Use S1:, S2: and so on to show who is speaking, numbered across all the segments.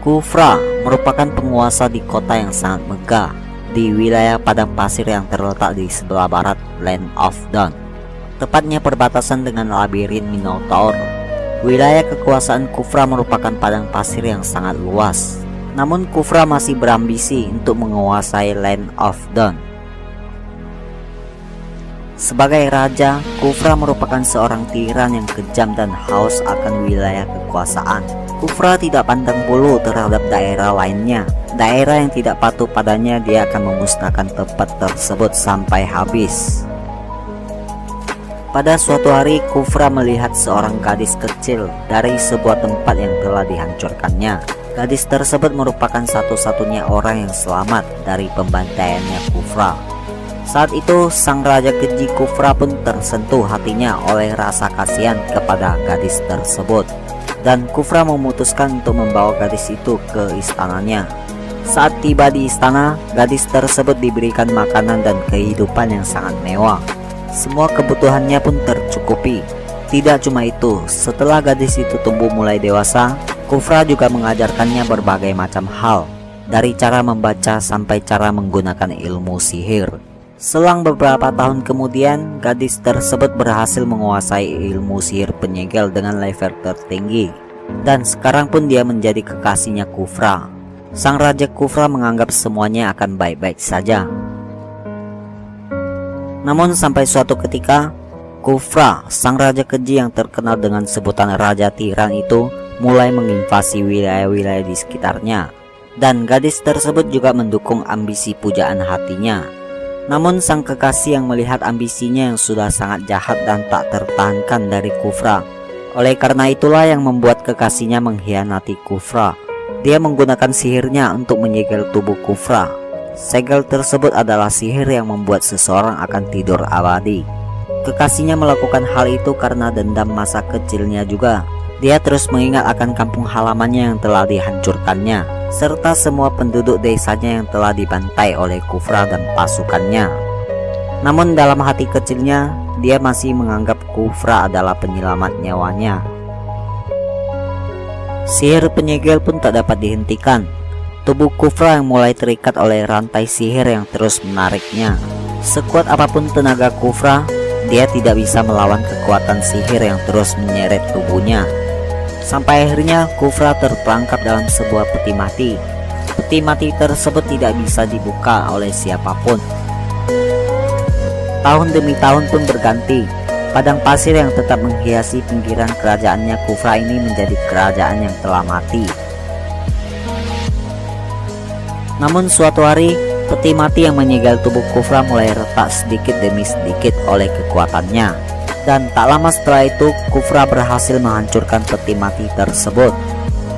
S1: Kufra merupakan penguasa di kota yang sangat megah di wilayah padang pasir yang terletak di sebelah barat Land of Dawn, tepatnya perbatasan dengan labirin Minotaur. Wilayah kekuasaan Kufra merupakan padang pasir yang sangat luas, namun Kufra masih berambisi untuk menguasai Land of Dawn. Sebagai raja, Kufra merupakan seorang tiran yang kejam dan haus akan wilayah kekuasaan. Kufra tidak pandang bulu terhadap daerah lainnya. Daerah yang tidak patuh padanya, dia akan memusnahkan tempat tersebut sampai habis. Pada suatu hari, Kufra melihat seorang gadis kecil dari sebuah tempat yang telah dihancurkannya. Gadis tersebut merupakan satu-satunya orang yang selamat dari pembantaiannya Kufra. Saat itu, sang raja keji Kufra pun tersentuh hatinya oleh rasa kasihan kepada gadis tersebut. Dan Kufra memutuskan untuk membawa gadis itu ke istananya. Saat tiba di istana, gadis tersebut diberikan makanan dan kehidupan yang sangat mewah. Semua kebutuhannya pun tercukupi. Tidak cuma itu, setelah gadis itu tumbuh mulai dewasa, Kufra juga mengajarkannya berbagai macam hal, dari cara membaca sampai cara menggunakan ilmu sihir. Selang beberapa tahun kemudian, gadis tersebut berhasil menguasai ilmu sihir penyegel dengan level tertinggi. Dan sekarang pun dia menjadi kekasihnya Kufra. Sang Raja Kufra menganggap semuanya akan baik-baik saja. Namun sampai suatu ketika, Kufra, sang Raja keji yang terkenal dengan sebutan Raja Tiran itu, mulai menginvasi wilayah-wilayah di sekitarnya. Dan gadis tersebut juga mendukung ambisi pujaan hatinya. Namun sang kekasih yang melihat ambisinya yang sudah sangat jahat dan tak tertahankan dari Kufra. Oleh karena itulah yang membuat kekasihnya mengkhianati Kufra. Dia menggunakan sihirnya untuk menyegel tubuh Kufra. Segel tersebut adalah sihir yang membuat seseorang akan tidur abadi. Kekasihnya melakukan hal itu karena dendam masa kecilnya juga. Dia terus mengingat akan kampung halamannya yang telah dihancurkannya, serta semua penduduk desanya yang telah dibantai oleh Kufra dan pasukannya. Namun dalam hati kecilnya, dia masih menganggap Kufra adalah penyelamat nyawanya. Sihir penyegel pun tak dapat dihentikan. Tubuh Kufra yang mulai terikat oleh rantai sihir yang terus menariknya. Sekuat apapun tenaga Kufra, dia tidak bisa melawan kekuatan sihir yang terus menyeret tubuhnya. Sampai akhirnya Kufra terperangkap dalam sebuah peti mati. Peti mati tersebut tidak bisa dibuka oleh siapapun. Tahun demi tahun pun berganti. Padang pasir yang tetap menghiasi pinggiran kerajaannya Kufra ini menjadi kerajaan yang telah mati. Namun suatu hari, peti mati yang menyegel tubuh Kufra mulai retak sedikit demi sedikit oleh kekuatannya. Dan tak lama setelah itu, Kufra berhasil menghancurkan peti mati tersebut.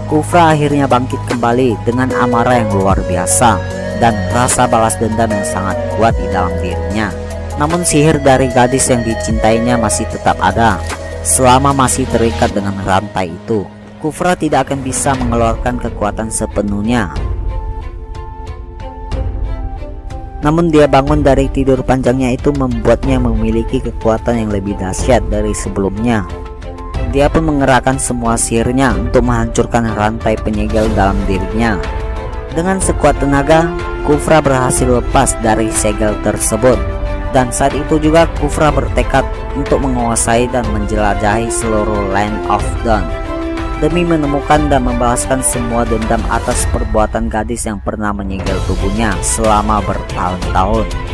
S1: Kufra akhirnya bangkit kembali dengan amarah yang luar biasa dan rasa balas dendam yang sangat kuat di dalam dirinya. Namun sihir dari gadis yang dicintainya masih tetap ada. Selama masih terikat dengan rantai itu, Kufra tidak akan bisa mengeluarkan kekuatan sepenuhnya. Namun dia bangun dari tidur panjangnya itu membuatnya memiliki kekuatan yang lebih dahsyat dari sebelumnya. Dia pun mengerahkan semua sihirnya untuk menghancurkan rantai penyegel dalam dirinya. Dengan sekuat tenaga, Kufra berhasil lepas dari segel tersebut. Dan saat itu juga Kufra bertekad untuk menguasai dan menjelajahi seluruh Land of Dawn, demi menemukan dan membalaskan semua dendam atas perbuatan gadis yang pernah menyegel tubuhnya selama bertahun-tahun.